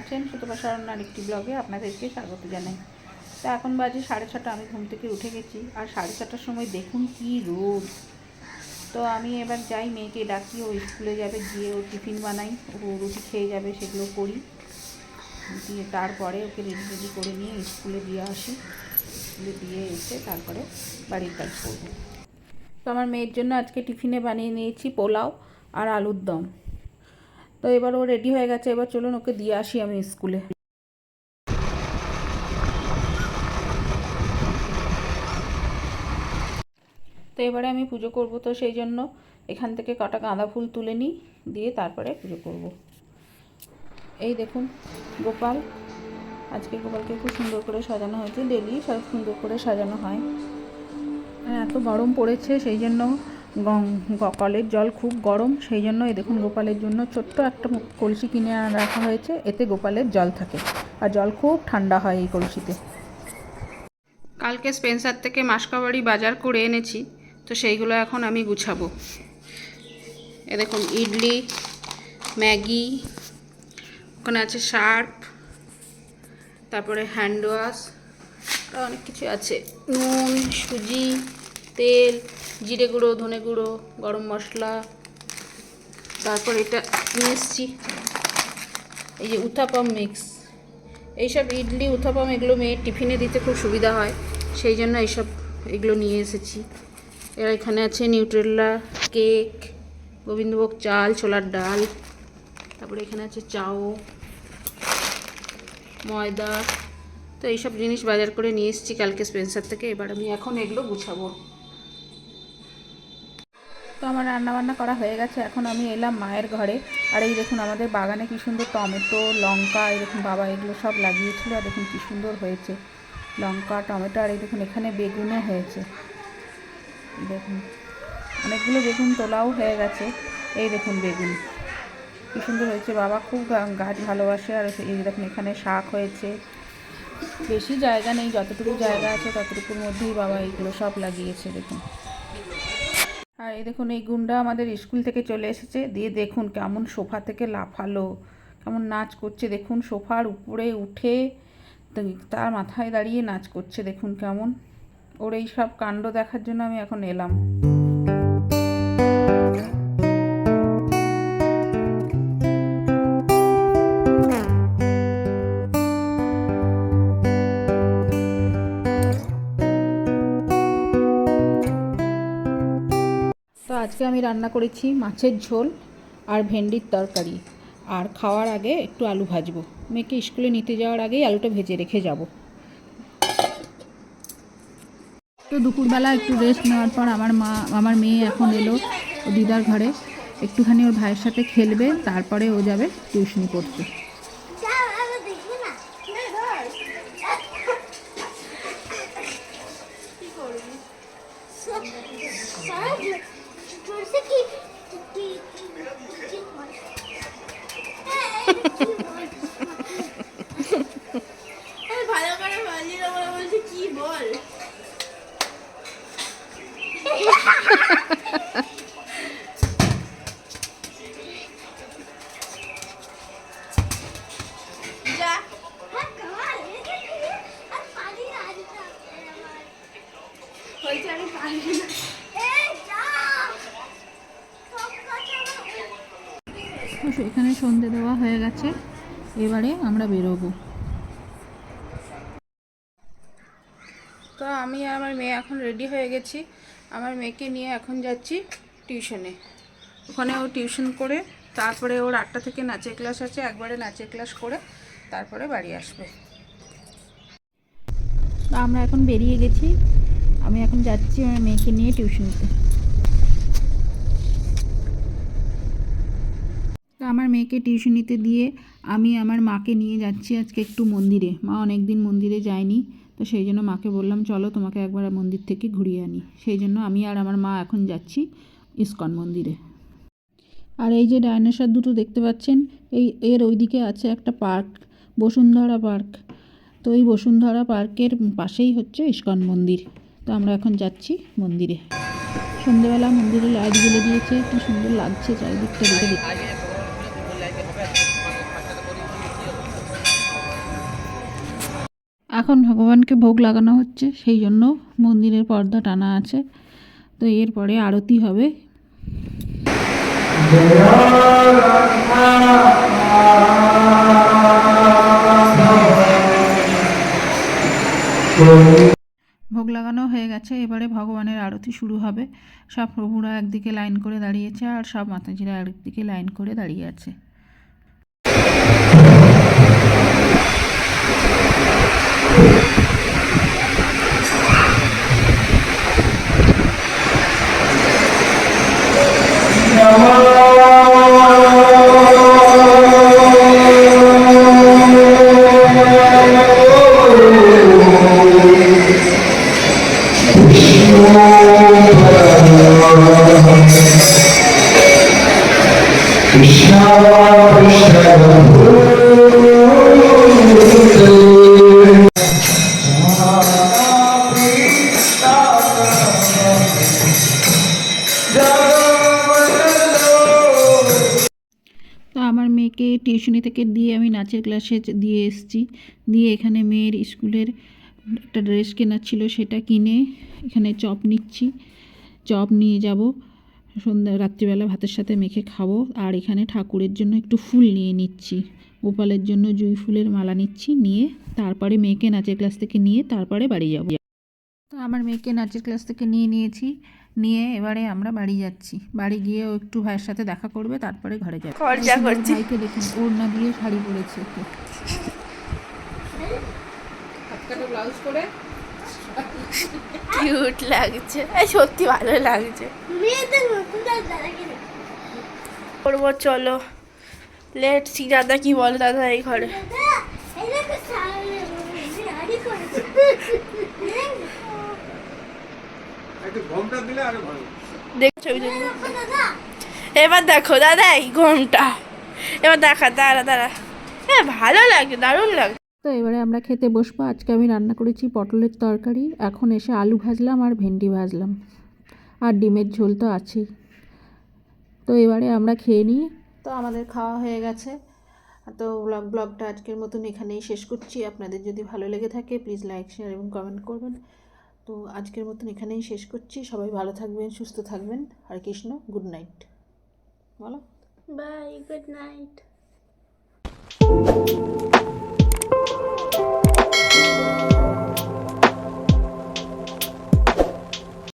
আছেন সুতপা সারণ্যার একটি ব্লগে আপনাদেরকে স্বাগত জানাই। তো এখন বাজে 6:30, আমি ঘুম থেকে উঠে গেছি। আর 7:30টার সময় দেখুন কি রোদ। তো আমি এবার যাই, মেয়েকে ডাকি, ও স্কুলে যাবে, গিয়ে ও টিফিন বানাই, ও রুটি খেয়ে যাবে, সেগুলো করি, দিয়ে তারপরে ওকে রেডি করে নিয়ে স্কুলে দিয়ে আসি। স্কুলে দিয়ে এসে তারপরে বাড়ির কাজ করবো। তো আমার মেয়ের জন্য আজকে টিফিনে বানিয়ে নিয়েছি পোলাও আর আলুর দম। তো এবার ও রেডি হয়ে গেছে, এবার চলুন ওকে দিয়ে আসি আমি স্কুলে। তো এবারে আমি পুজো করব, তো সেই জন্য এখান থেকে কটা গাঁদা ফুল তুলে নিই, দিয়ে তারপরে পুজো করব। এই দেখুন গোপাল, আজকে গোপালকে খুব সুন্দর করে সাজানো হয়েছে। ডেলি সব সুন্দর করে সাজানো হয়। এত গরম পড়েছে, সেই জন্য কলের জল খুব গরম, সেই জন্য এই দেখুন গোপালের জন্য ছোট্ট একটা কলসি কিনে রাখা হয়েছে, এতে গোপালের জল থাকে, আর জল খুব ঠান্ডা হয় এই কলসিতে। কালকে স্পেন্সার থেকে মাসকাবাড়ি বাজার করে এনেছি, তো সেইগুলো এখন আমি গুছাবো। এ দেখুন ইডলি, ম্যাগি, ওখানে আছে শার্প, তারপরে হ্যান্ড ওয়াশ, আর অনেক কিছু আছে, নুন, সুজি, তেল, জিরে গুঁড়ো, ধনে গুঁড়ো, গরম মশলা। তারপর এটা নিয়ে এসেছি, এই যে উত্থাপম মিক্স। এইসব ইডলি, উত্থাপম এগুলো মেয়ের টিফিনে দিতে খুব সুবিধা হয়, সেই জন্য এগুলো নিয়ে এসেছি। এর এখানে আছে নিউট্রেলা, কেক, গোবিন্দভোগ চাল, ছোলার ডাল, তারপরে এখানে আছে চাও, ময়দা। তো এইসব জিনিস বাজার করে নিয়ে এসেছি কালকে স্পেন্সার থেকে। এবার আমি এখন এগুলো গুছাবো। তো আমার রান্নাবান্না করা হয়ে গেছে, এখন আমি এলাম মায়ের ঘরে। আর এই দেখুন আমাদের বাগানে কি সুন্দর টমেটো, লঙ্কা, এই দেখুন বাবা এগুলো সব লাগিয়েছিল, আর দেখুন কি সুন্দর হয়েছে লঙ্কা, টমেটো। আর এই দেখুন এখানে বেগুনও হয়েছে, দেখুন অনেকগুলো বেগুন তোলাও হয়ে গেছে। এই দেখুন বেগুন কি সুন্দর হয়েছে, বাবা খুব গাছ ভালোবাসে। আর এই দেখুন এখানে শাক হয়েছে, বেশি জায়গা নেই, যতটুকু জায়গা আছে ততটুকুর মধ্যেই বাবা এইগুলো সব লাগিয়েছে দেখুন। আর এই দেখুন এই গুন্ডা আমাদের স্কুল থেকে চলে এসেছে, দিয়ে দেখুন কেমন সোফা থেকে লাফালো, কেমন নাচ করছে দেখুন, সোফার উপরে উঠে তার মাথায় দাঁড়িয়ে নাচ করছে দেখুন কেমন। ওর এই সব কাণ্ড দেখার জন্য আমি এখন এলাম। তো আজকে আমি রান্না করেছি মাছের ঝোল আর ভেন্ডির তরকারি, আর খাওয়ার আগে একটু আলু ভাজবো, মেয়েকে স্কুলে নিতে যাওয়ার আগেই আলুটা ভেজে রেখে যাব। তো দুপুরবেলা একটু রেস্ট নেওয়ার পর আমার মেয়ে এখন এলো ও দিদার ঘরে, একটুখানি ওর ভাইয়ের সাথে খেলবে, তারপরে ও যাবে টিউশনি পড়তে। এখানে সন্ধে দেওয়া হয়ে গেছে, এবারে আমরা বেরোবো। তো আমি আর আমার মেয়ে এখন রেডি হয়ে গেছি, আমার মেয়েকে নিয়ে এখন যাচ্ছি টিউশনে। ওখানে ও টিউশন করে তারপরে ওর 8টা থেকে নাচের ক্লাস আছে, একবারে নাচের ক্লাস করে তারপরে বাড়ি আসবে। আমরা এখন বেরিয়ে গেছি, আমি এখন যাচ্ছি আমার মেয়েকে নিয়ে টিউশনিতে। তো আমার মেয়েকে টিউশনিতে দিয়ে আমি আমার মাকে নিয়ে যাচ্ছি আজকে একটু মন্দিরে। মা অনেক দিন মন্দিরে যায়নি, তো সেই জন্য মাকে বললাম চলো তোমাকে একবার মন্দির থেকে ঘুরিয়ে আনি। সেই জন্য আমি আর আমার মা এখন যাচ্ছি ইস্কন মন্দিরে। আর এই যে ডাইনোসর দুটো দেখতে পাচ্ছেন, এর ওইদিকে আছে একটা পার্ক, বসুন্ধরা পার্ক। তো এই বসুন্ধরা পার্কের পাশেই হচ্ছে ইস্কন মন্দির। তো আমরা এখন যাচ্ছি মন্দিরে। সন্ধ্যেবেলা মন্দিরে লাইট জ্বেলে দিয়েছে, কি সুন্দর লাগছে চারিদিকটা দেখে। এখন ভগবানকে ভোগ লাগানো হচ্ছে, সেই জন্য মন্দিরের পর্দা টানা আছে। তো এরপরে আরতি হবে। ভোগ লাগানো হয়ে গেছে, এবারে ভগবানের আরতি শুরু হবে। সব প্রভুরা একদিকে লাইন করে দাঁড়িয়েছে আর সব মাতাজিরা একদিকে লাইন করে দাঁড়িয়ে আছে। তো আমার মেয়েকে টিউশনি থেকে দিয়ে আমি নাচের ক্লাসে দিয়ে এসেছি। দিয়ে এখানে মেয়ের স্কুলের একটা ড্রেস কেনার ছিল, সেটা কিনে এখানে চপ নিচ্ছি। চপ নিয়ে যাব সন্ধ্যা রাত্রিবেলা ভাতের সাথে মেখে খাবো। আর এখানে ঠাকুরের জন্য একটু ফুল নিয়ে নিচ্ছি, গোপালের জন্য জুঁই ফুলের মালা নিচ্ছি। নিয়ে তারপরে মেয়েকে নাচের ক্লাস থেকে নিয়ে তারপরে বাড়ি যাব। তো আমার মেয়েকে নাচের ক্লাস থেকে নিয়েছি, নিয়ে এবারে আমরা বাড়ি যাচ্ছি। বাড়ি গিয়ে ও একটু ভাইয়ের সাথে দেখা করবে, তারপরে ঘরে যাবে। ভাইকে দেখুন ওড়না দিয়ে শাড়ি পরেছে, ব্লাউজ করে কিউট লাগছে, সত্যি ভালো লাগছে। করবো চলো, লেট সি। দাদা কি বলে দাদা এই ঘরে? এবার দেখো দাদা এই ঘুমটা, এবার দেখা দাঁড়া দাঁড়া। হ্যাঁ ভালো লাগে, দারুণ লাগে। তো এবারে আমরা খেতে বসবো। আজকে আমি রান্না করেছি পটলের তরকারি, এখন এসে আলু ভাজলাম আর ভেন্ডি ভাজলাম, আর ডিমের ঝোল তো আছেই। তো এবারে আমরা খেয়ে নিই। তো আমাদের খাওয়া হয়ে গেছে। তো ব্লগটা আজকের মতন এখানেই শেষ করছি। আপনাদের যদি ভালো লেগে থাকে প্লিজ লাইক, শেয়ার এবং কমেন্ট করবেন। তো আজকের মতন এখানেই শেষ করছি। সবাই ভালো থাকবেন, সুস্থ থাকবেন। হরে কৃষ্ণ, গুড নাইট। বলো বাই, গুড নাইট।